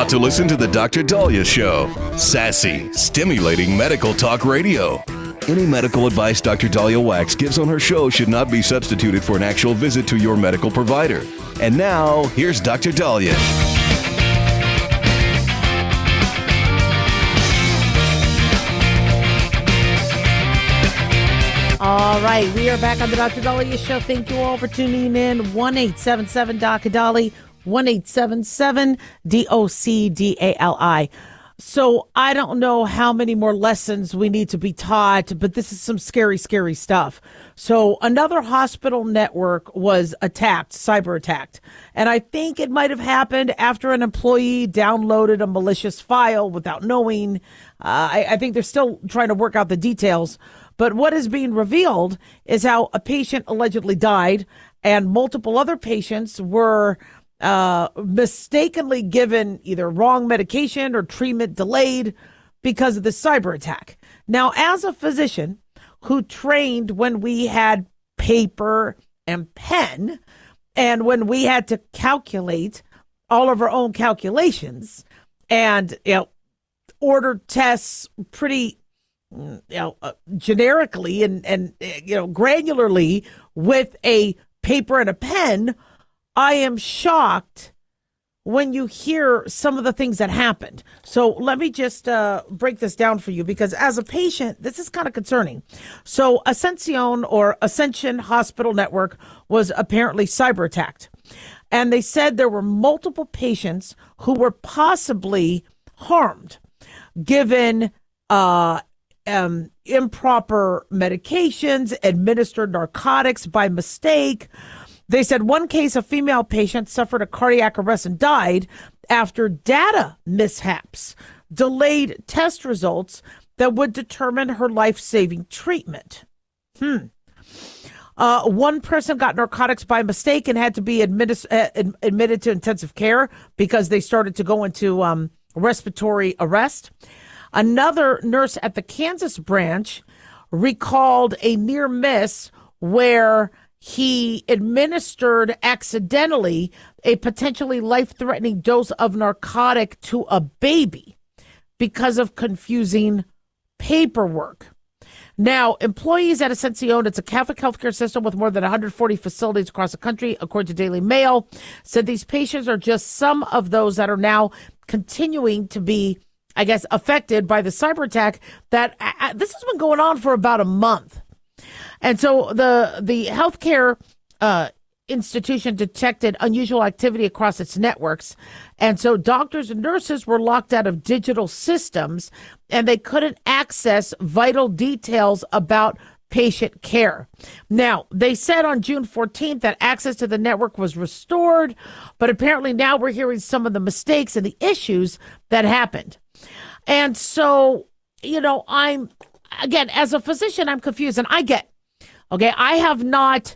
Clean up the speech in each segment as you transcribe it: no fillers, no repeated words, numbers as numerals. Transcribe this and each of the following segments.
about to listen to the Dr. Daliah Show. Sassy, stimulating medical talk radio. Any medical advice Dr. Daliah Wax gives on her show should not be substituted for an actual visit to your medical provider. And now, here's Dr. Daliah. All right, we are back on the Dr. Daliah Show. Thank you all for tuning in. 1-877-Dr. 1-877-DOCDALI. So I don't know how many more lessons we need to be taught, but this is some scary, scary stuff. So another hospital network was attacked, cyber attacked. And I think it might have happened after an employee downloaded a malicious file without knowing. I think they're still trying to work out the details. But what is being revealed is how a patient allegedly died and multiple other patients were mistakenly given either wrong medication or treatment delayed because of the cyber attack. Now, as a physician who trained when we had paper and pen and when we had to calculate all of our own calculations and, order tests pretty generically and granularly with a paper and a pen, I am shocked when you hear some of the things that happened. So let me just break this down for you, because as a patient, this is kind of concerning. So Ascension Hospital Network was apparently cyber attacked. And they said there were multiple patients who were possibly harmed given improper medications, administered narcotics by mistake. They said one case, a female patient suffered a cardiac arrest and died after data mishaps delayed test results that would determine her life-saving treatment. One person got narcotics by mistake and had to be admitted to intensive care because they started to go into respiratory arrest. Another nurse at the Kansas branch recalled a near miss where he administered accidentally a potentially life-threatening dose of narcotic to a baby because of confusing paperwork. Now, employees at Ascension, it's a Catholic healthcare system with more than 140 facilities across the country, according to Daily Mail, said these patients are just some of those that are now continuing to be, I guess, affected by the cyber attack that this has been going on for about a month. And so the healthcare institution detected unusual activity across its networks. And so doctors and nurses were locked out of digital systems and they couldn't access vital details about patient care. Now, they said on June 14th that access to the network was restored, but apparently now we're hearing some of the mistakes and the issues that happened. And so, I'm, again, as a physician, I'm confused, and I have not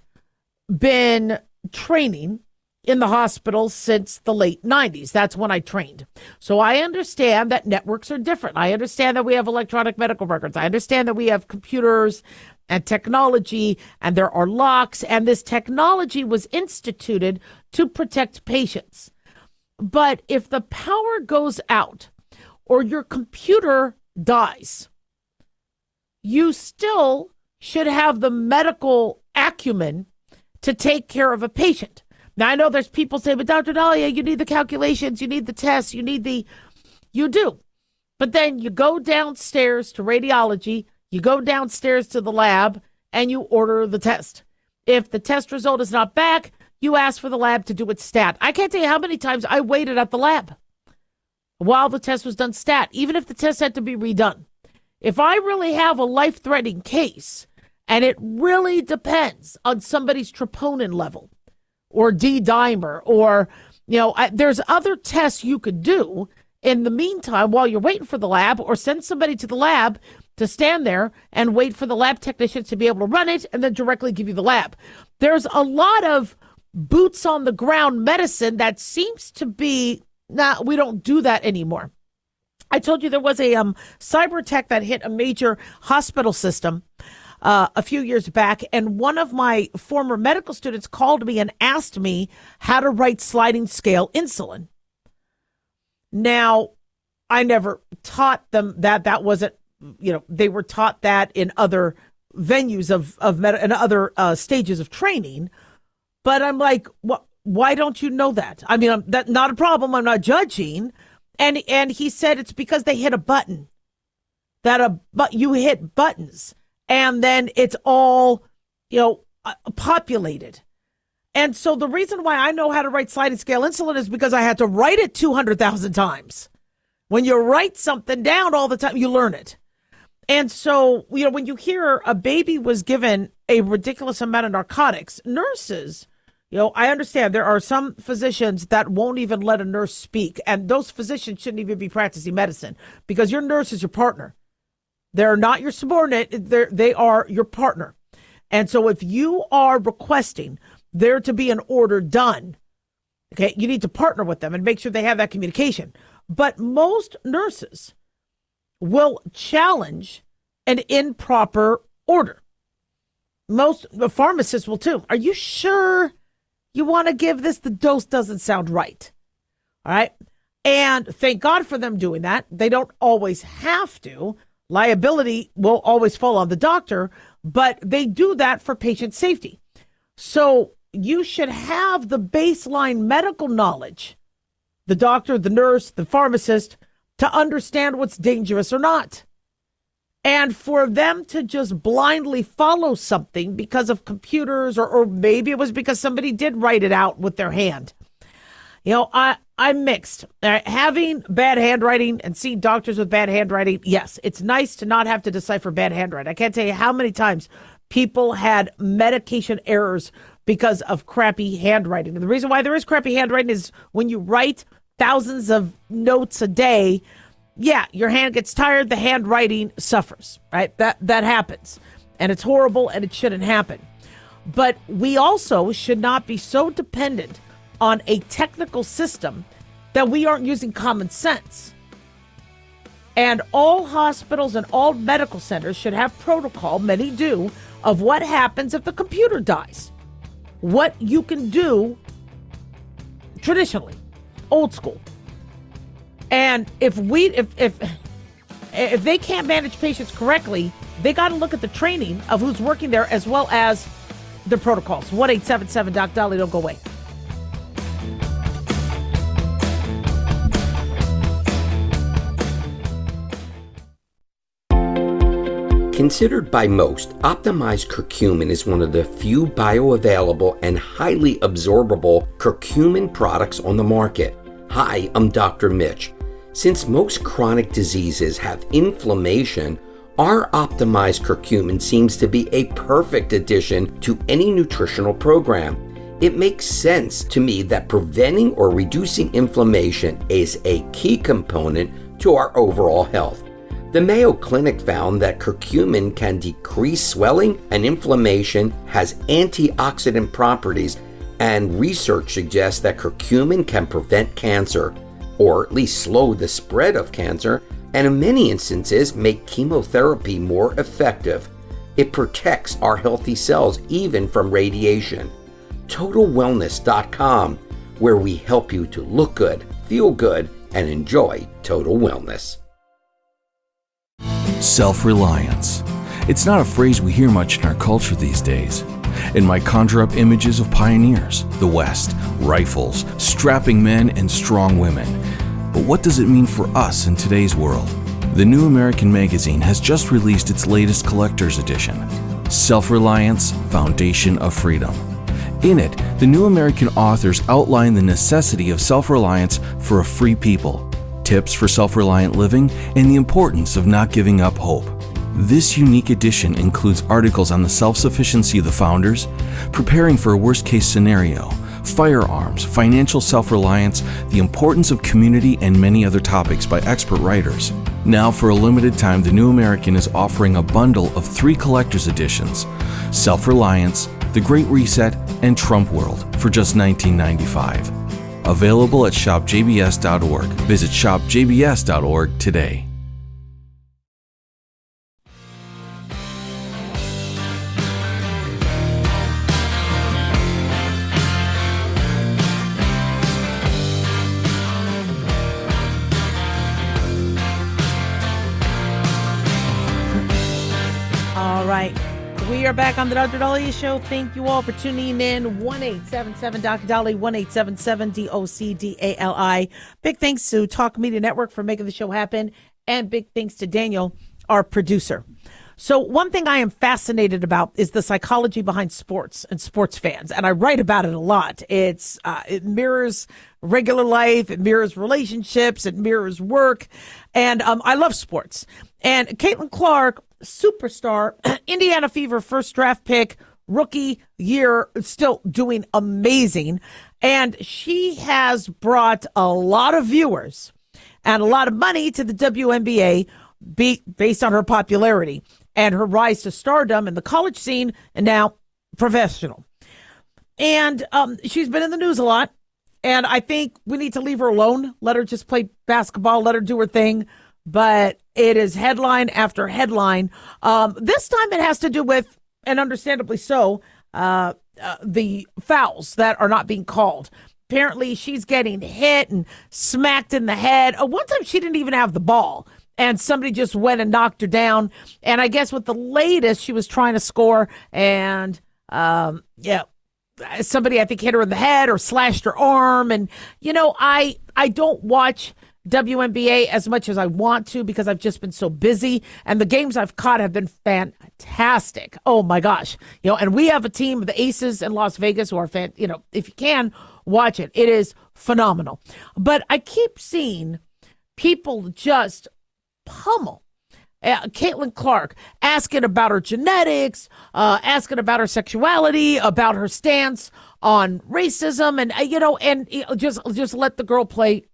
been training in the hospital since the late 90s. That's when I trained. So I understand that networks are different. I understand that we have electronic medical records. I understand that we have computers and technology, and there are locks, and this technology was instituted to protect patients. But if the power goes out or your computer dies, you still should have the medical acumen to take care of a patient. Now, I know there's people say, but Dr. Daliah, you need the calculations, you need the tests, you do. But then you go downstairs to radiology, you go downstairs to the lab, and you order the test. If the test result is not back, you ask for the lab to do its stat. I can't tell you how many times I waited at the lab while the test was done stat, even if the test had to be redone. If I really have a life-threatening case, and it really depends on somebody's troponin level or D-dimer or, there's other tests you could do in the meantime while you're waiting for the lab, or send somebody to the lab to stand there and wait for the lab technicians to be able to run it and then directly give you the lab. There's a lot of boots on the ground medicine that seems to be, we don't do that anymore. I told you there was a cyber attack that hit a major hospital system a few years back, and one of my former medical students called me and asked me how to write sliding scale insulin. Now, I never taught them that. That wasn't, they were taught that in other venues and other stages of training. But I'm like, why don't you know that? I mean, that's not a problem. I'm not judging. And he said it's because they hit a button. But you hit buttons, and then it's all, populated. And so the reason why I know how to write sliding scale insulin is because I had to write it 200,000 times. When you write something down all the time, you learn it. And so, when you hear a baby was given a ridiculous amount of narcotics, nurses, I understand there are some physicians that won't even let a nurse speak. And those physicians shouldn't even be practicing medicine because your nurse is your partner. They're not your subordinate. They are your partner. And so if you are requesting there to be an order done, okay, you need to partner with them and make sure they have that communication. But most nurses will challenge an improper order. Most pharmacists will too. Are you sure you want to give this? The dose doesn't sound right. All right. And thank God for them doing that. They don't always have to. Liability will always fall on the doctor, but they do that for patient safety. So you should have the baseline medical knowledge, the doctor, the nurse, the pharmacist, to understand what's dangerous or not. And for them to just blindly follow something because of computers, or maybe it was because somebody did write it out with their hand. I'm mixed. Having bad handwriting and seeing doctors with bad handwriting, yes, it's nice to not have to decipher bad handwriting. I can't tell you how many times people had medication errors because of crappy handwriting. And the reason why there is crappy handwriting is when you write thousands of notes a day, yeah, your hand gets tired, the handwriting suffers, right? That happens. And it's horrible and it shouldn't happen. But we also should not be so dependent on a technical system that we aren't using common sense. And all hospitals and all medical centers should have protocol, many do, of what happens if the computer dies. What you can do traditionally, old school. And if they can't manage patients correctly, they got to look at the training of who's working there as well as the protocols. 1-877-DOC-DALI, don't go away. Considered by most, optimized curcumin is one of the few bioavailable and highly absorbable curcumin products on the market. Hi, I'm Dr. Mitch. Since most chronic diseases have inflammation, our optimized curcumin seems to be a perfect addition to any nutritional program. It makes sense to me that preventing or reducing inflammation is a key component to our overall health. The Mayo Clinic found that curcumin can decrease swelling and inflammation, has antioxidant properties, and research suggests that curcumin can prevent cancer, or at least slow the spread of cancer, and in many instances make chemotherapy more effective. It protects our healthy cells even from radiation. TotalWellness.com, where we help you to look good, feel good, and enjoy total wellness. Self-reliance. It's not a phrase we hear much in our culture these days. It might conjure up images of pioneers, the West, rifles, strapping men, and strong women. But what does it mean for us in today's world? The New American Magazine has just released its latest collector's edition, Self-Reliance, Foundation of Freedom. In it, the New American authors outline the necessity of self-reliance for a free people, tips for self-reliant living, and the importance of not giving up hope. This unique edition includes articles on the self-sufficiency of the founders, preparing for a worst-case scenario, firearms, financial self-reliance, the importance of community, and many other topics by expert writers. Now, for a limited time, the New American is offering a bundle of 3 collector's editions, Self-Reliance, The Great Reset, and Trump World, for just $19.95. Available at shopjbs.org. Visit shopjbs.org today. All right. We are back on the Dr. Daliah Show. Thank you all for tuning in. 1-877 Dr. Daliah, 1-877 DOCDALI. Big thanks to Talk Media Network for making the show happen. And big thanks to Daniel, our producer. So one thing I am fascinated about is the psychology behind sports and sports fans. And I write about it a lot. It mirrors regular life. It mirrors relationships. It mirrors work. And I love sports. And Caitlin Clark, superstar, Indiana Fever first draft pick, rookie year, still doing amazing. And she has brought a lot of viewers and a lot of money to the WNBA based on her popularity and her rise to stardom in the college scene and now professional. And she's been in the news a lot. And I think we need to leave her alone. Let her just play basketball. Let her do her thing. But it is headline after headline. This time it has to do with, and understandably so, the fouls that are not being called. Apparently she's getting hit and smacked in the head. One time she didn't even have the ball, and somebody just went and knocked her down. And I guess with the latest, she was trying to score, and somebody I think hit her in the head or slashed her arm. And I don't watch WNBA as much as I want to because I've just been so busy, and the games I've caught have been fantastic. Oh my gosh. And we have a team, the Aces in Las Vegas, who are if you can watch it, it is phenomenal. But I keep seeing people just pummel Caitlin Clark, asking about her genetics, asking about her sexuality, about her stance on racism, and just let the girl play.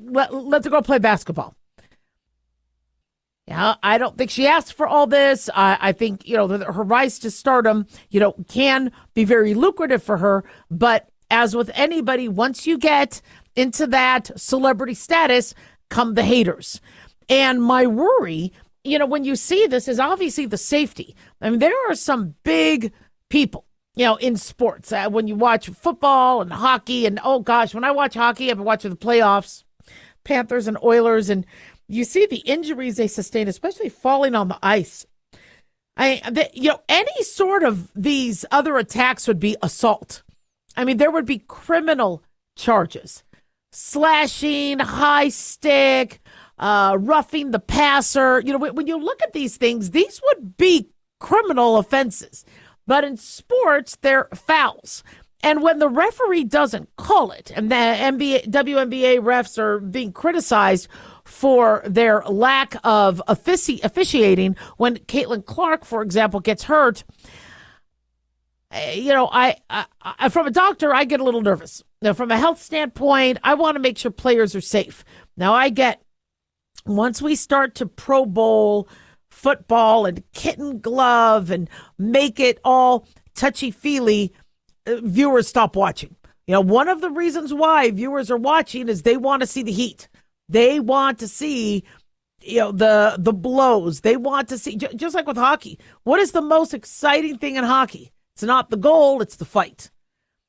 Let the girl play basketball. Yeah, I don't think she asked for all this. I think, her rise to stardom, can be very lucrative for her. But as with anybody, once you get into that celebrity status, come the haters. And my worry, when you see this, is obviously the safety. I mean, there are some big people, in sports. When you watch football and hockey, and oh gosh, when I watch hockey, I've been watching the playoffs, Panthers and Oilers, and you see the injuries they sustain, especially falling on the ice. Any sort of these other attacks would be assault. I mean, there would be criminal charges, slashing, high stick, roughing the passer. When you look at these things, these would be criminal offenses. But in sports, they're fouls. And when the referee doesn't call it, and the WNBA refs are being criticized for their lack of officiating, when Caitlin Clark, for example, gets hurt, I from a doctor, I get a little nervous. Now, from a health standpoint, I want to make sure players are safe. Now, I get, once we start to Pro Bowl football and kitten glove and make it all touchy-feely, viewers stop watching. One of the reasons why viewers are watching is they want to see the heat. They want to see, the blows. They want to see, just like with hockey. What is the most exciting thing in hockey? It's not the goal, it's the fight.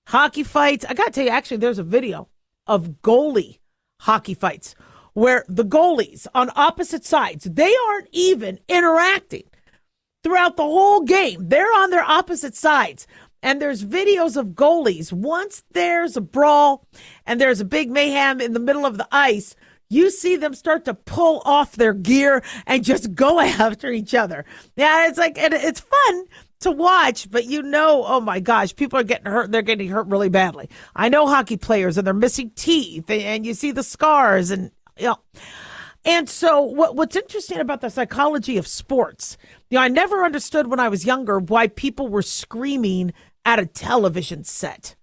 Hockey fights, I got to tell you, actually, there's a video of goalie hockey fights where the goalies on opposite sides, they aren't even interacting throughout the whole game. They're on their opposite sides. And there's videos of goalies. Once there's a brawl and there's a big mayhem in the middle of the ice, you see them start to pull off their gear and just go after each other. Yeah, it's fun to watch, but oh my gosh, people are getting hurt. They're getting hurt really badly. I know hockey players, and they're missing teeth, and you see the scars, and And so what's interesting about the psychology of sports, I never understood when I was younger why people were screaming at a television set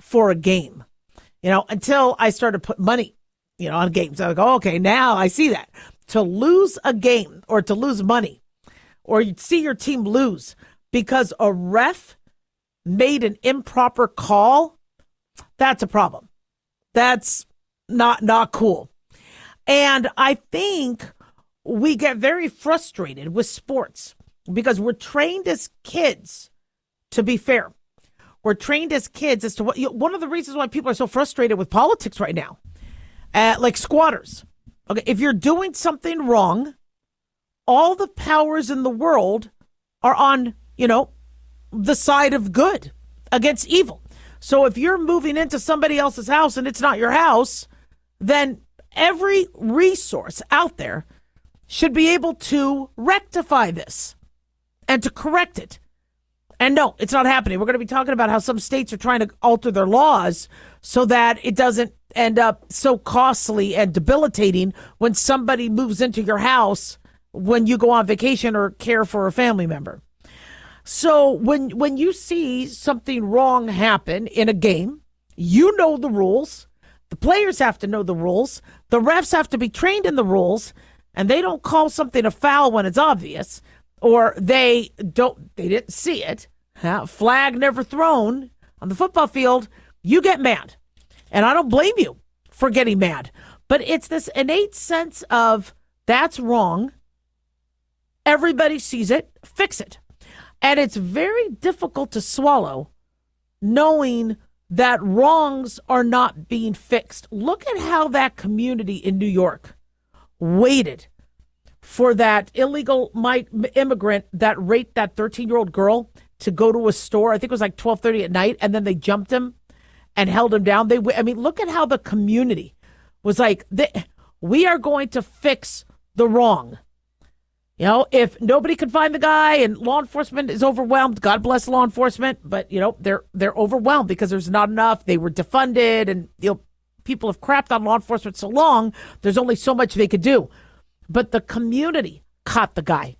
for a game, until I started to put money, on games. I go, okay, now I see that. To lose a game or to lose money, or you'd see your team lose because a ref made an improper call, that's a problem. That's not cool. And I think we get very frustrated with sports because we're trained as kids to be fair. We're trained as kids as to what, one of the reasons why people are so frustrated with politics right now, like squatters. Okay, if you're doing something wrong, all the powers in the world are on, the side of good against evil. So if you're moving into somebody else's house and it's not your house, then every resource out there should be able to rectify this and to correct it. And no, it's not happening. We're going to be talking about how some states are trying to alter their laws so that it doesn't end up so costly and debilitating when somebody moves into your house when you go on vacation or care for a family member. So when you see something wrong happen in a game, you know the rules. The players have to know the rules. The refs have to be trained in the rules, and they don't call something a foul when it's obvious, or they didn't see it. Flag never thrown on the football field. You get mad, and I don't blame you for getting mad. But it's this innate sense of that's wrong. Everybody sees it. Fix it. And it's very difficult to swallow knowing that wrongs are not being fixed. Look at how that community in New York waited for that illegal immigrant that raped that 13-year-old girl to go to a store. I think it was like 12:30 at night, and then they jumped him and held him down. Look at how the community was like, we are going to fix the wrong. If nobody can find the guy and law enforcement is overwhelmed, God bless law enforcement, but, they're overwhelmed because there's not enough. They were defunded, and, people have crapped on law enforcement so long, there's only so much they could do. But the community caught the guy.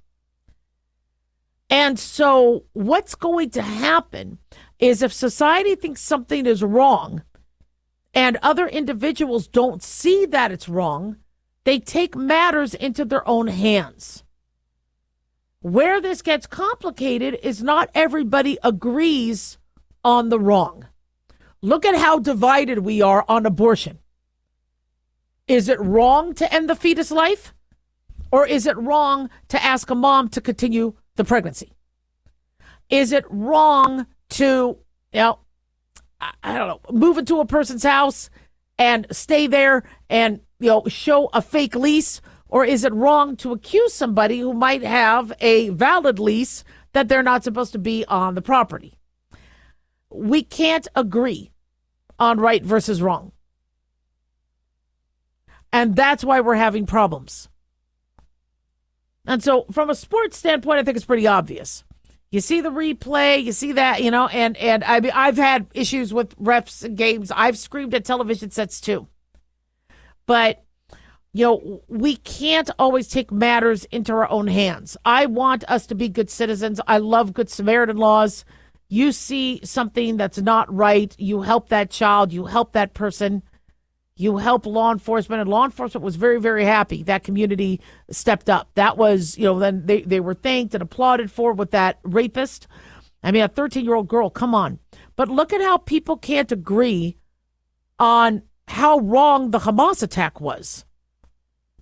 And so what's going to happen is if society thinks something is wrong and other individuals don't see that it's wrong, they take matters into their own hands. Where this gets complicated is not everybody agrees on the wrong. Look at how divided we are on abortion. Is it wrong to end the fetus life? Or is it wrong to ask a mom to continue the pregnancy? Is it wrong to, move into a person's house and stay there and, show a fake lease? Or is it wrong to accuse somebody who might have a valid lease that they're not supposed to be on the property? We can't agree on right versus wrong. And that's why we're having problems. And so from a sports standpoint, I think it's pretty obvious. You see the replay, you see that, and I've had issues with refs and games. I've screamed at television sets too. But we can't always take matters into our own hands. I want us to be good citizens. I love Good Samaritan laws. You see something that's not right, you help that child, you help that person, you help law enforcement. And law enforcement was very, very happy. That community stepped up. That was, then they were thanked and applauded for with that rapist. A 13-year-old girl, come on. But look at how people can't agree on how wrong the Hamas attack was.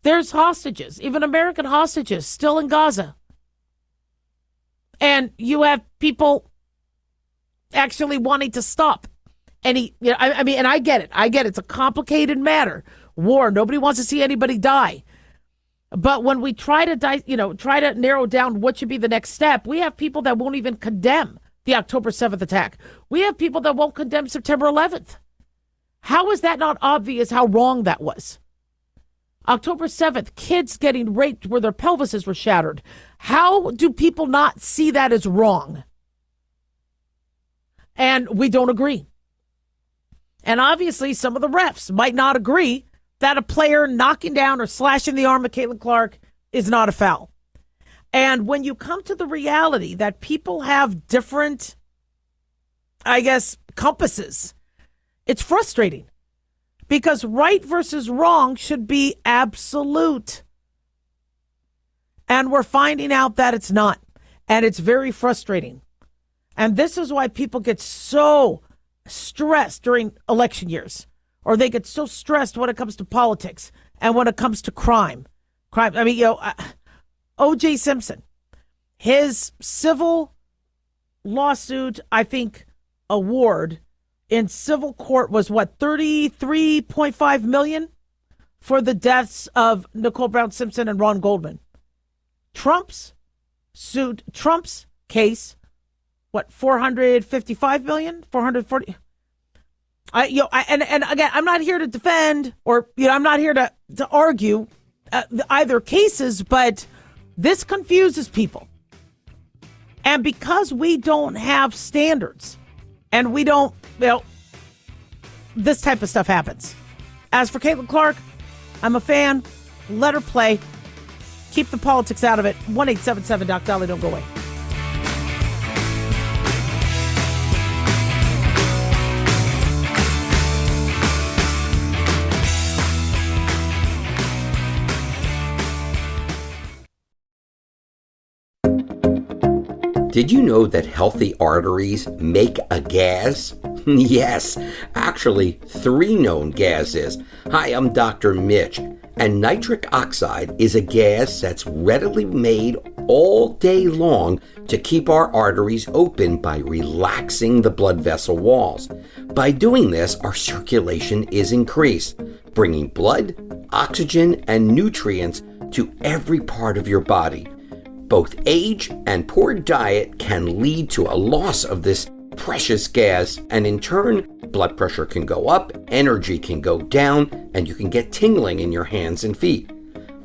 There's hostages, even American hostages, still in Gaza. And you have people actually wanting to stop. And and I get it. It's a complicated matter. War. Nobody wants to see anybody die. But when we try to narrow down what should be the next step, we have people that won't even condemn the October 7th attack. We have people that won't condemn September 11th. How is that not obvious how wrong that was? October 7th, kids getting raped where their pelvises were shattered. How do people not see that as wrong? And we don't agree. And obviously, some of the refs might not agree that a player knocking down or slashing the arm of Caitlin Clark is not a foul. And when you come to the reality that people have different, compasses, it's frustrating. Because right versus wrong should be absolute. And we're finding out that it's not. And it's very frustrating. And this is why people get so stressed during election years. Or they get so stressed when it comes to politics and when it comes to crime. O.J. Simpson, his civil lawsuit, award in civil court was $33.5 million for the deaths of Nicole Brown Simpson and Ron Goldman. Trump's case, what, 455 million, 440. And again, I'm not here to defend or, I'm not here to argue either cases, but this confuses people. And because we don't have standards and we don't, this type of stuff happens. As for Caitlin Clark, I'm a fan. Let her play. Keep the politics out of it. 1-877 Doc Daliah. Don't go away. Did you know that healthy arteries make a gas? Yes, actually 3 known gases. Hi, I'm Dr. Mitch, and nitric oxide is a gas that's readily made all day long to keep our arteries open by relaxing the blood vessel walls. By doing this, our circulation is increased, bringing blood, oxygen, and nutrients to every part of your body. Both age and poor diet can lead to a loss of this precious gas, and in turn, blood pressure can go up, energy can go down, and you can get tingling in your hands and feet.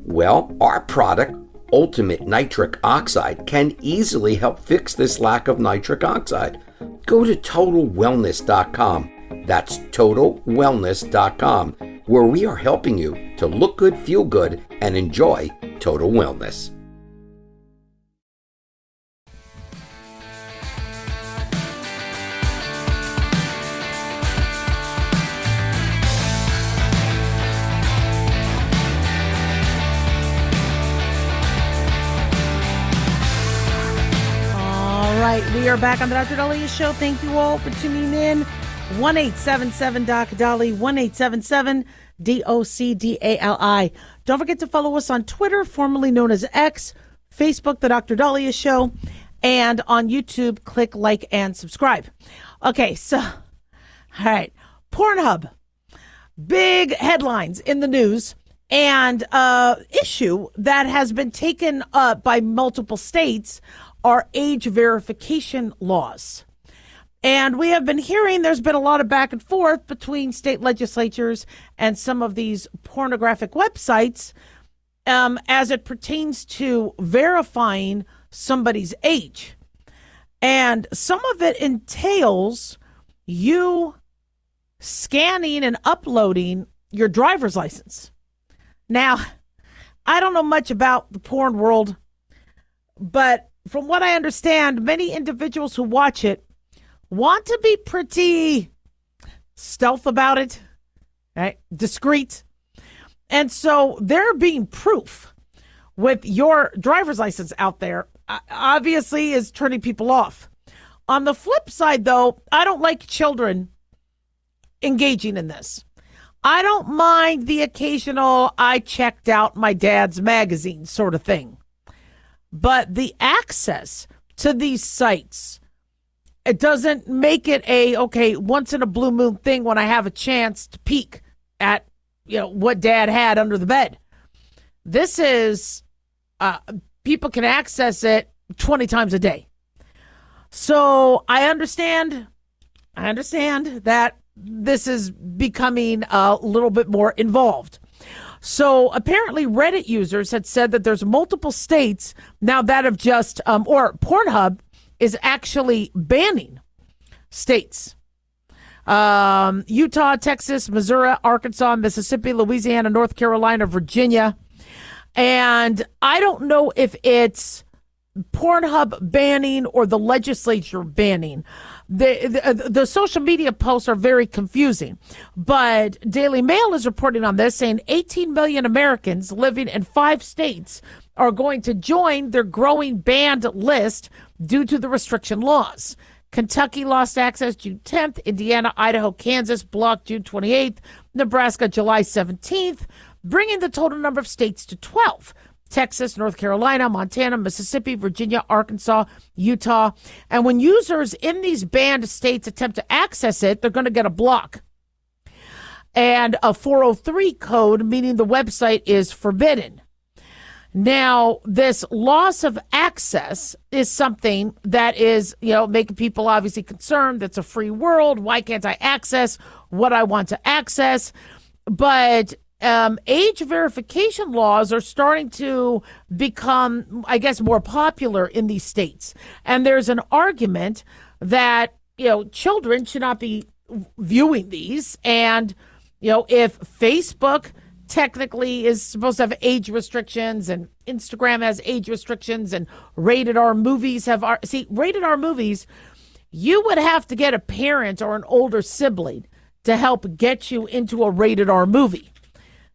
Well, our product, Ultimate Nitric Oxide, can easily help fix this lack of nitric oxide. Go to TotalWellness.com. That's TotalWellness.com, where we are helping you to look good, feel good, and enjoy total wellness. We are back on the Dr. Daliah Show. Thank you all for tuning in. 1-877 Doc Daliah, 1-877-DOCDALI. Don't forget to follow us on Twitter, formerly known as X, Facebook, The Dr. Daliah Show, and on YouTube, click like and subscribe. Okay, so, all right, Pornhub. Big headlines in the news, and issue that has been taken up by multiple states are age verification laws. And we have been hearing there's been a lot of back and forth between state legislatures and some of these pornographic websites as it pertains to verifying somebody's age. And some of it entails you scanning and uploading your driver's license. Now, I don't know much about the porn world, but from what I understand, many individuals who watch it want to be pretty stealth about it, right? Discreet. And so there being proof with your driver's license out there obviously is turning people off. On the flip side, though, I don't like children engaging in this. I don't mind the occasional I checked out my dad's magazine sort of thing. But the access to these sites, it doesn't make it once in a blue moon thing when I have a chance to peek at, what dad had under the bed. This is, people can access it 20 times a day. So I understand that this is becoming a little bit more involved. So apparently Reddit users had said that there's multiple states now that have just, or Pornhub is actually banning states. Utah, Texas, Missouri, Arkansas, Mississippi, Louisiana, North Carolina, Virginia. And I don't know if it's Pornhub banning or the legislature banning. The social media posts are very confusing, but Daily Mail is reporting on this, saying 18 million Americans living in 5 states are going to join their growing banned list due to the restriction laws. Kentucky lost access June 10th, Indiana, Idaho, Kansas blocked June 28th, Nebraska July 17th, bringing the total number of states to 12. Texas, North Carolina, Montana, Mississippi, Virginia, Arkansas, Utah. And when users in these banned states attempt to access it, they're going to get a block and a 403 code, meaning the website is forbidden. Now, this loss of access is something that is, making people obviously concerned. That's a free world. Why can't I access what I want to access? But age verification laws are starting to become, I guess, more popular in these states. And there's an argument that, children should not be viewing these. And, if Facebook technically is supposed to have age restrictions and Instagram has age restrictions and rated R movies rated R movies, you would have to get a parent or an older sibling to help get you into a rated R movie.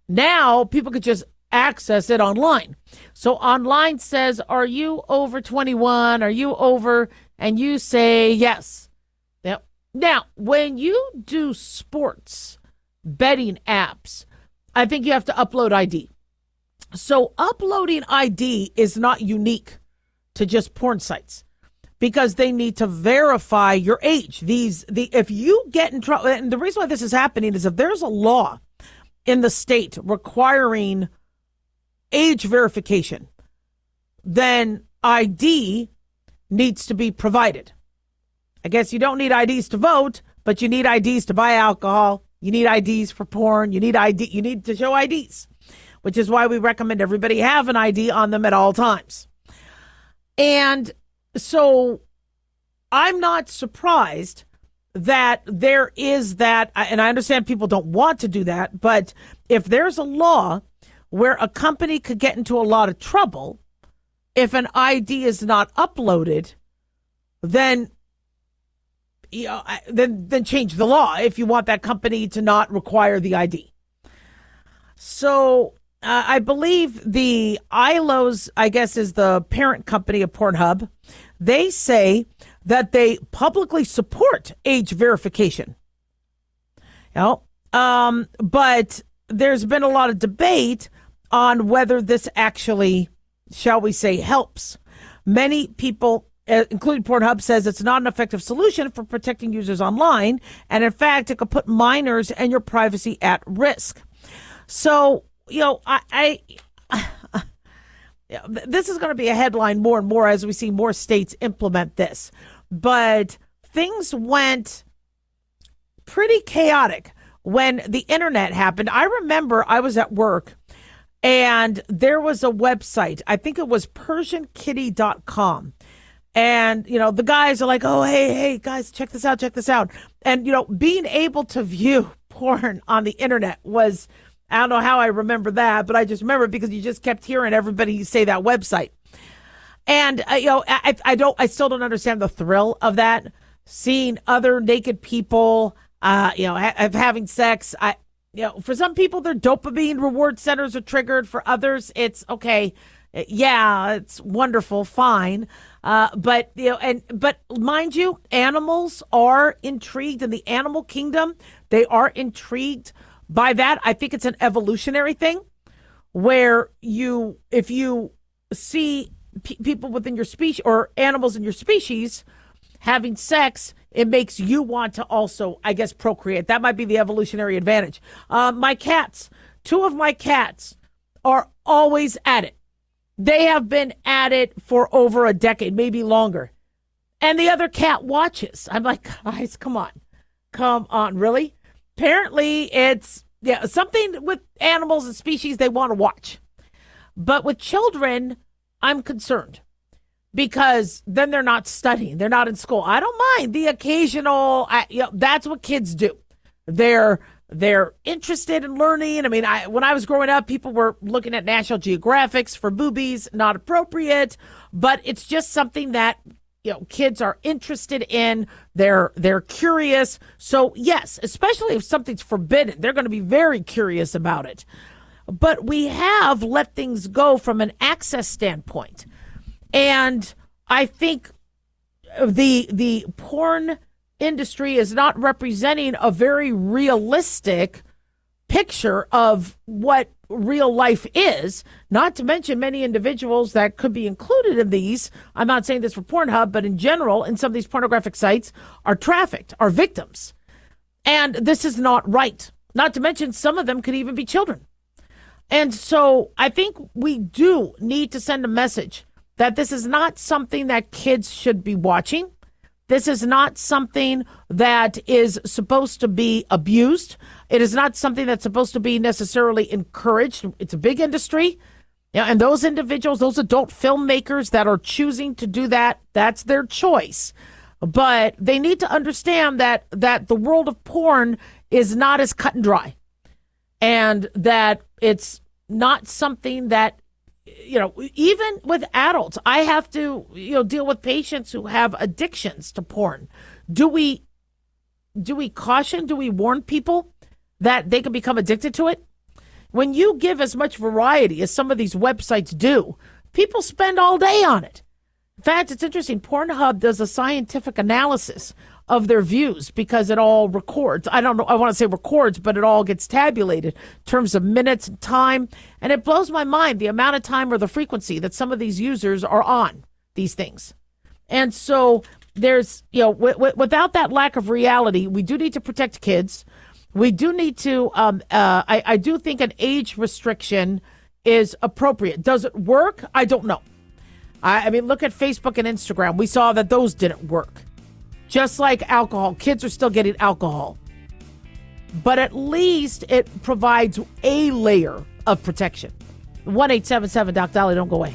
Now people could just access it online. So online says, are you over 21? Are you over? And you say yes. Now, when you do sports betting apps, I think you have to upload ID. So uploading ID is not unique to just porn sites because they need to verify your age. If you get in trouble, and the reason why this is happening is if there's a law in the state requiring age verification, then ID needs to be provided. I guess you don't need IDs to vote, but you need IDs to buy alcohol. You need IDs for porn. You need to show IDs, which is why we recommend everybody have an ID on them at all times. And so I'm not surprised that there is that, and I understand people don't want to do that, but if there's a law where a company could get into a lot of trouble if an ID is not uploaded, then then change the law if you want that company to not require the ID. So I believe the ILO's, I guess, is the parent company of Pornhub. They say that they publicly support age verification. But there's been a lot of debate on whether this actually, shall we say, helps. Many people, including Pornhub, says it's not an effective solution for protecting users online. And in fact, it could put minors and your privacy at risk. So, this is going to be a headline more and more as we see more states implement this. But things went pretty chaotic when the internet happened. I remember I was at work and there was a website. I think it was PersianKitty.com. And, the guys are like, oh, hey, guys, check this out. And, being able to view porn on the internet was, I don't know how I remember that, but I just remember it because you just kept hearing everybody say that website. And, I still don't understand the thrill of that. Seeing other naked people, having sex. For some people, their dopamine reward centers are triggered. For others, it's okay. Yeah, it's wonderful, fine. But mind you, animals are intrigued in the animal kingdom. They are intrigued by that. I think it's an evolutionary thing where if you see people within your species or animals in your species having sex, it makes you want to also, I guess, procreate. That might be the evolutionary advantage. My cats, two of my cats are always at it. They have been at it for over a decade, maybe longer. And the other cat watches. I'm like, guys, come on, really? Apparently it's something with animals and species they want to watch. But with children, I'm concerned because then they're not studying. They're not in school. I don't mind the occasional, that's what kids do. They're interested in learning. I mean, when I was growing up, people were looking at National Geographics for boobies, not appropriate, but it's just something that, kids are interested in. They're curious. So yes, especially if something's forbidden, they're going to be very curious about it. But we have let things go from an access standpoint. And I think the porn industry is not representing a very realistic picture of what real life is, not to mention many individuals that could be included in these. I'm not saying this for Pornhub, but in general, in some of these pornographic sites are trafficked, are victims. And this is not right. Not to mention some of them could even be children. And so I think we do need to send a message that this is not something that kids should be watching. This is not something that is supposed to be abused. It is not something that's supposed to be necessarily encouraged. It's a big industry. Yeah, and those individuals, those adult filmmakers that are choosing to do that, that's their choice. But they need to understand that the world of porn is not as cut and dry, and that it's not something that, even with adults, I have to, deal with patients who have addictions to porn. Do we caution? Do we warn people that they can become addicted to it? When you give as much variety as some of these websites do, people spend all day on it. In fact, it's interesting. Pornhub does a scientific analysis of their views because it all records. I don't know. I want to say records, but it all gets tabulated in terms of minutes and time. And it blows my mind the amount of time or the frequency that some of these users are on these things. And so there's, without that lack of reality, we do need to protect kids. We do need to, I do think an age restriction is appropriate. Does it work? I don't know. I mean, look at Facebook and Instagram. We saw that those didn't work. Just like alcohol, kids are still getting alcohol. But at least it provides a layer of protection. 1-877-DOC-DOLLY, don't go away.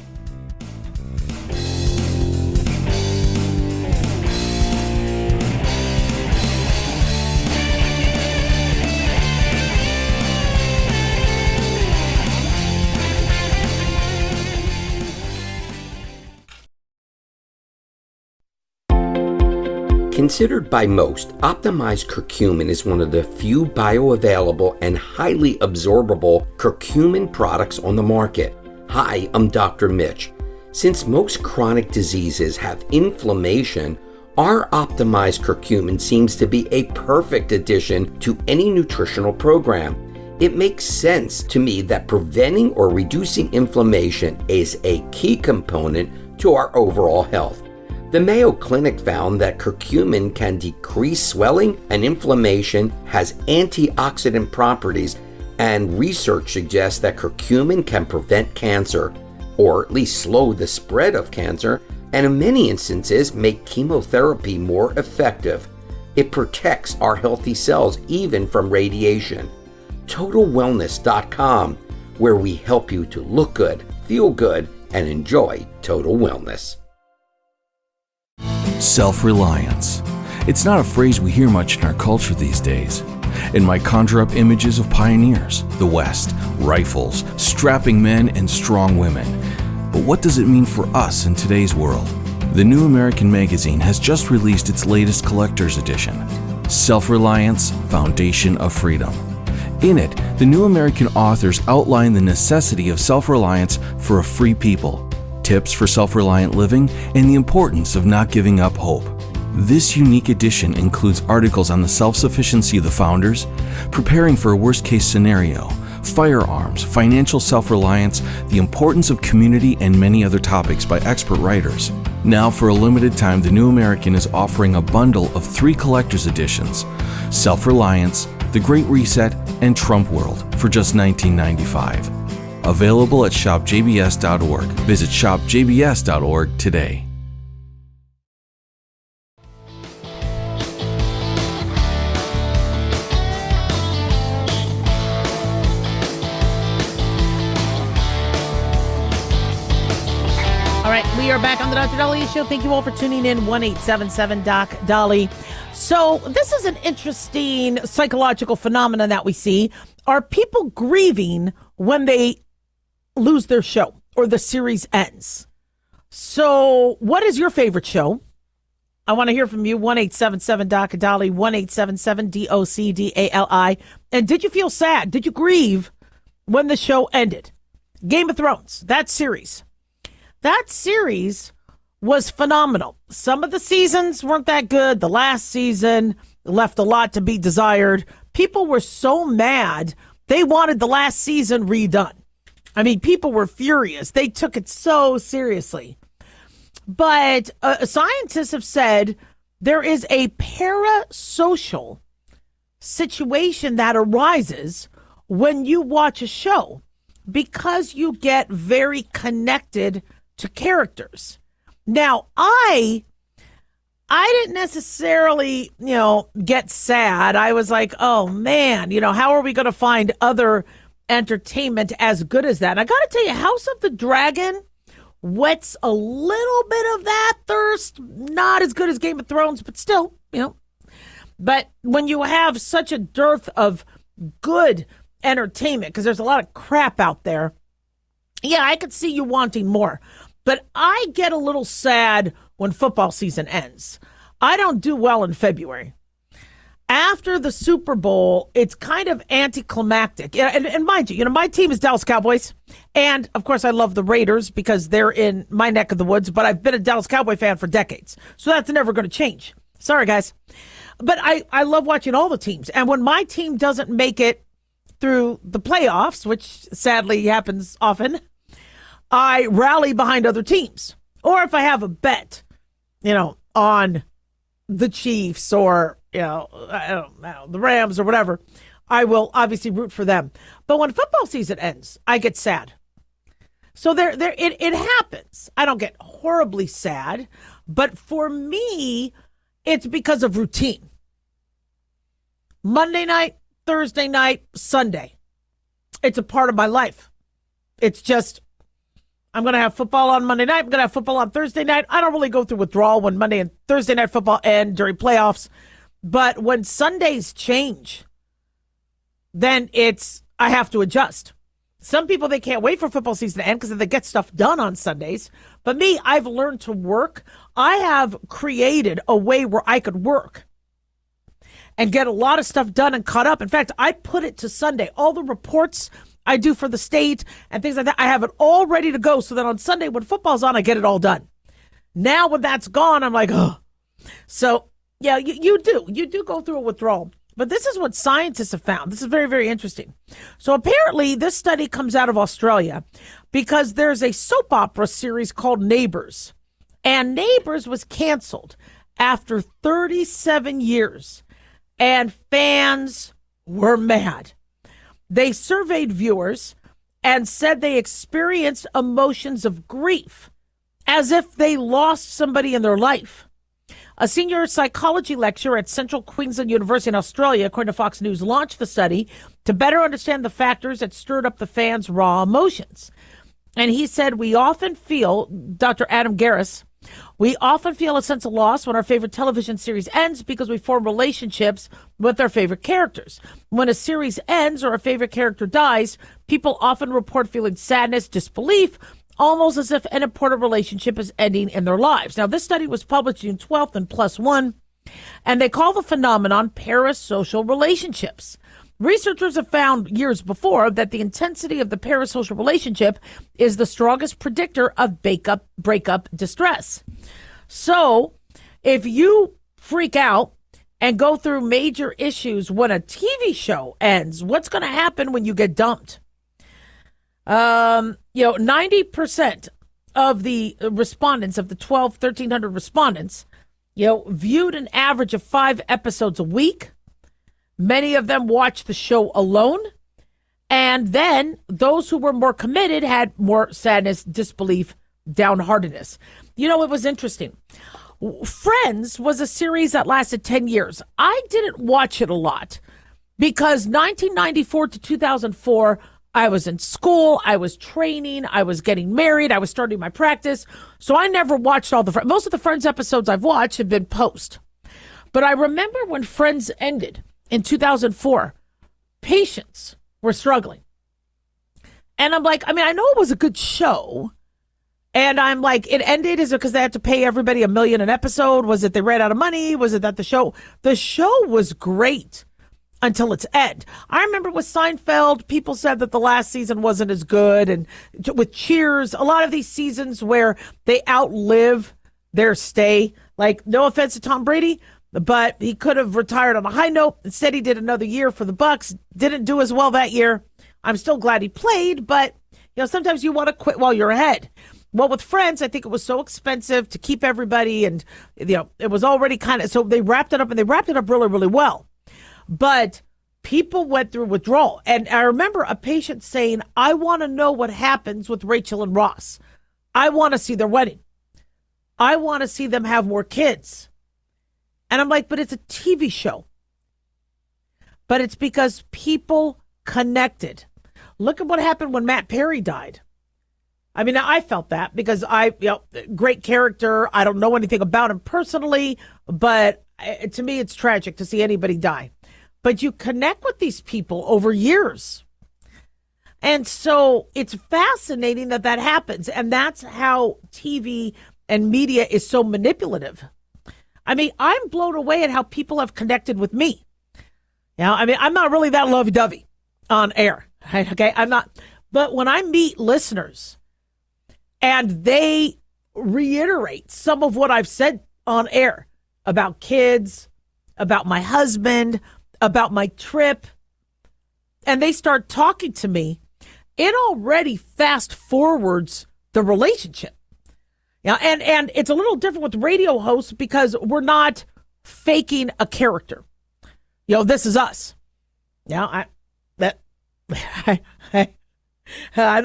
Considered by most, optimized curcumin is one of the few bioavailable and highly absorbable curcumin products on the market. Hi, I'm Dr. Mitch. Since most chronic diseases have inflammation, our optimized curcumin seems to be a perfect addition to any nutritional program. It makes sense to me that preventing or reducing inflammation is a key component to our overall health. The Mayo Clinic found that curcumin can decrease swelling and inflammation, has antioxidant properties, and research suggests that curcumin can prevent cancer, or at least slow the spread of cancer, and in many instances make chemotherapy more effective. It protects our healthy cells even from radiation. TotalWellness.com, where we help you to look good, feel good, and enjoy total wellness. Self-reliance. It's not a phrase we hear much in our culture these days. It might conjure up images of pioneers, the West, rifles, strapping men, and strong women. But what does it mean for us in today's world? The New American Magazine has just released its latest collector's edition, Self-Reliance, Foundation of Freedom. In it, the New American authors outline the necessity of self-reliance for a free people, tips for self-reliant living, and the importance of not giving up hope. This unique edition includes articles on the self-sufficiency of the founders, preparing for a worst-case scenario, firearms, financial self-reliance, the importance of community, and many other topics by expert writers. Now, for a limited time, the New American is offering a bundle of 3 collector's editions: Self-Reliance, The Great Reset, and Trump World for just $19.95. Available at shopjbs.org. Visit shopjbs.org today. All right, we are back on the Dr. Daliah Show. Thank you all for tuning in. 1-877-DOC-DOLLY. So this is an interesting psychological phenomenon that we see. Are people grieving when they lose their show or the series ends? So what is your favorite show? I want to hear from you. 1-877-DOC-DOLLY, 1-877-DOC-DALI. And did you feel sad? Did you grieve when the show ended? Game of Thrones, that series was phenomenal. Some of the seasons weren't that good. The last season left a lot to be desired. People were so mad, they wanted the last season redone. I mean, people were furious. They took it so seriously. But scientists have said there is a parasocial situation that arises when you watch a show because you get very connected to characters. Now, I didn't necessarily, get sad. I was like, oh man, how are we going to find other entertainment as good as that? And I got to tell you, House of the Dragon whets a little bit of that thirst. Not as good as Game of Thrones, but still, But when you have such a dearth of good entertainment, because there's a lot of crap out there, yeah, I could see you wanting more. But I get a little sad when football season ends. I don't do well in February. After the Super Bowl, it's kind of anticlimactic. And mind you, my team is Dallas Cowboys. And, of course, I love the Raiders because they're in my neck of the woods. But I've been a Dallas Cowboy fan for decades. So that's never going to change. Sorry, guys. But I love watching all the teams. And when my team doesn't make it through the playoffs, which sadly happens often, I rally behind other teams. Or if I have a bet, on the Chiefs or, I don't know, the Rams or whatever, I will obviously root for them. But when football season ends, I get sad. So it happens. I don't get horribly sad, but for me, it's because of routine. Monday night, Thursday night, Sunday. It's a part of my life. It's just, I'm going to have football on Monday night. I'm going to have football on Thursday night. I don't really go through withdrawal when Monday and Thursday night football end during playoffs. But when Sundays change, then I have to adjust. Some people, they can't wait for football season to end because they get stuff done on Sundays. But me, I've learned to work. I have created a way where I could work and get a lot of stuff done and caught up. In fact, I put it to Sunday. All the reports I do for the state and things like that, I have it all ready to go so that on Sunday when football's on, I get it all done. Now when that's gone, I'm like, oh. So, yeah, you do go through a withdrawal. But this is what scientists have found. This is very, very interesting. So apparently this study comes out of Australia because there's a soap opera series called Neighbours. And Neighbours was canceled after 37 years. And fans were mad. They surveyed viewers and said they experienced emotions of grief as if they lost somebody in their life. A senior psychology lecturer at Central Queensland University in Australia, according to Fox News, launched the study to better understand the factors that stirred up the fans' raw emotions. And he said, we often feel, Dr. Adam Garris, we often feel a sense of loss when our favorite television series ends because we form relationships with our favorite characters. When a series ends or a favorite character dies, people often report feeling sadness, disbelief, almost as if an important relationship is ending in their lives. Now, this study was published June 12th in PLOS ONE, and they call the phenomenon parasocial relationships. Researchers have found years before that the intensity of the parasocial relationship is the strongest predictor of breakup distress. So if you freak out and go through major issues when a TV show ends, what's going to happen when you get dumped? 90% of the respondents, of the 1,300 respondents, viewed an average of 5 episodes a week. Many of them watched the show alone. And then those who were more committed had more sadness, disbelief, downheartedness. It was interesting. Friends was a series that lasted 10 years. I didn't watch it a lot because 1994 to 2004, I was in school, I was training, I was getting married, I was starting my practice. So I never watched all the most of the Friends episodes I've watched have been post. But I remember when Friends ended in 2004, patients were struggling. And I'm like, I know it was a good show. And I'm like, it ended, is it because they had to pay everybody $1 million an episode? Was it they ran out of money? Was it that the show was great until its end? I remember with Seinfeld, people said that the last season wasn't as good. And with Cheers, a lot of these seasons where they outlive their stay, like no offense to Tom Brady, but he could have retired on a high note. Instead, he did another year for the Bucks. Didn't do as well that year. I'm still glad he played, but sometimes you want to quit while you're ahead. Well, with Friends, I think it was so expensive to keep everybody, and it was already so they wrapped it up, and they wrapped it up really, really well. But people went through withdrawal. And I remember a patient saying, I want to know what happens with Rachel and Ross. I want to see their wedding. I want to see them have more kids. And I'm like, but it's a TV show. But it's because people connected. Look at what happened when Matt Perry died. I mean, I felt that because great character. I don't know anything about him personally, but to me, it's tragic to see anybody die. But you connect with these people over years. And so it's fascinating that happens. And that's how TV and media is so manipulative. I mean, I'm blown away at how people have connected with me. I mean, I'm not really that lovey-dovey on air. Right? Okay, I'm not. But when I meet listeners and they reiterate some of what I've said on air about kids, about my husband, about my trip, and they start talking to me, it already fast forwards the relationship. And it's a little different with radio hosts because we're not faking a character. This is us. I'm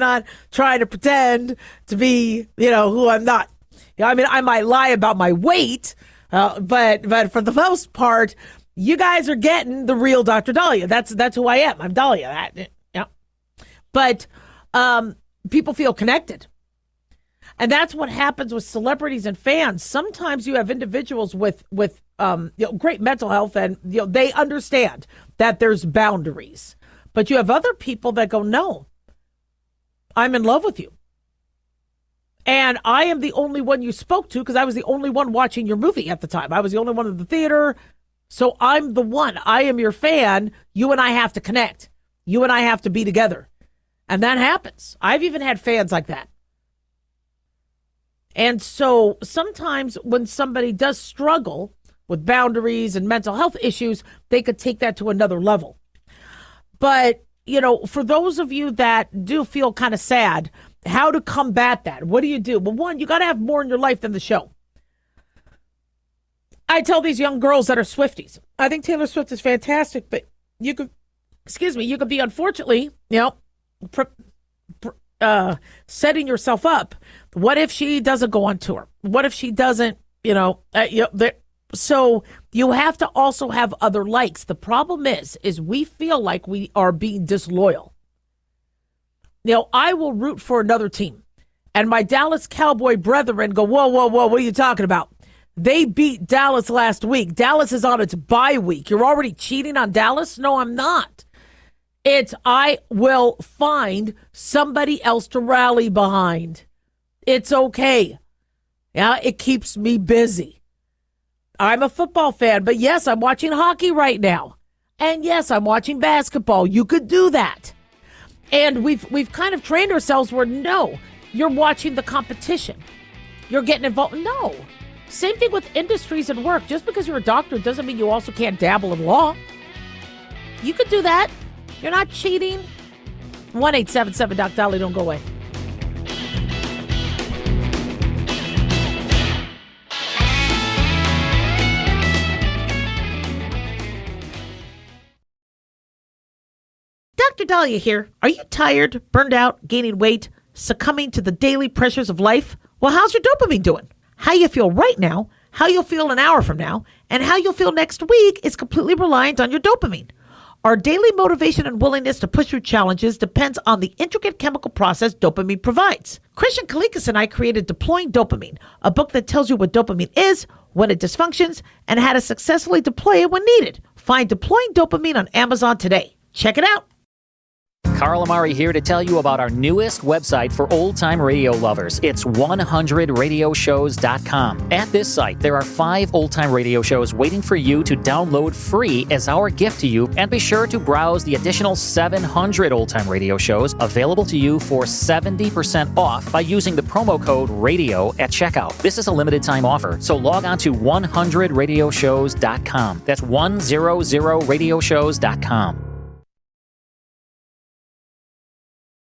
not trying to pretend to be, who I'm not. I mean, I might lie about my weight, but for the most part, you guys are getting the real Dr. Daliah. That's who I am. I'm Daliah. But people feel connected. And that's what happens with celebrities and fans. Sometimes you have individuals with great mental health, and they understand that there's boundaries. But you have other people that go, no, I'm in love with you. And I am the only one you spoke to because I was the only one watching your movie at the time. I was the only one in the theater. So I'm the one. I am your fan. You and I have to connect. You and I have to be together. And that happens. I've even had fans like that. And so sometimes when somebody does struggle with boundaries and mental health issues, they could take that to another level. But, for those of you that do feel kind of sad, how to combat that? What do you do? Well, one, you got to have more in your life than the show. I tell these young girls that are Swifties, I think Taylor Swift is fantastic, but you could be unfortunately, setting yourself up. What if she doesn't go on tour? What if she doesn't, so you have to also have other likes. The problem is we feel like we are being disloyal. I will root for another team. And my Dallas Cowboy brethren go, whoa, what are you talking about? They beat Dallas last week. Dallas is on its bye week. You're already cheating on Dallas? No, I'm not. I will find somebody else to rally behind. It's okay. It keeps me busy. I'm a football fan, but yes, I'm watching hockey right now. And yes, I'm watching basketball. You could do that. And we've kind of trained ourselves where, no, you're watching the competition. You're getting involved. No. Same thing with industries and work. Just because you're a doctor doesn't mean you also can't dabble in law. You could do that. You're not cheating. 1-877-DOC-DALIAH. Don't go away. Dr. Daliah here. Are you tired, burned out, gaining weight, succumbing to the daily pressures of life? Well, how's your dopamine doing? How you feel right now, how you'll feel an hour from now, and how you'll feel next week is completely reliant on your dopamine. Our daily motivation and willingness to push through challenges depends on the intricate chemical process dopamine provides. Christian Kalikas and I created Deploying Dopamine, a book that tells you what dopamine is, when it dysfunctions, and how to successfully deploy it when needed. Find Deploying Dopamine on Amazon today. Check it out. Carl Amari here to tell you about our newest website for old-time radio lovers. It's 100radioshows.com. At this site, there are 5 old-time radio shows waiting for you to download free as our gift to you, and be sure to browse the additional 700 old-time radio shows available to you for 70% off by using the promo code RADIO at checkout. This is a limited-time offer, so log on to 100radioshows.com. That's 100radioshows.com.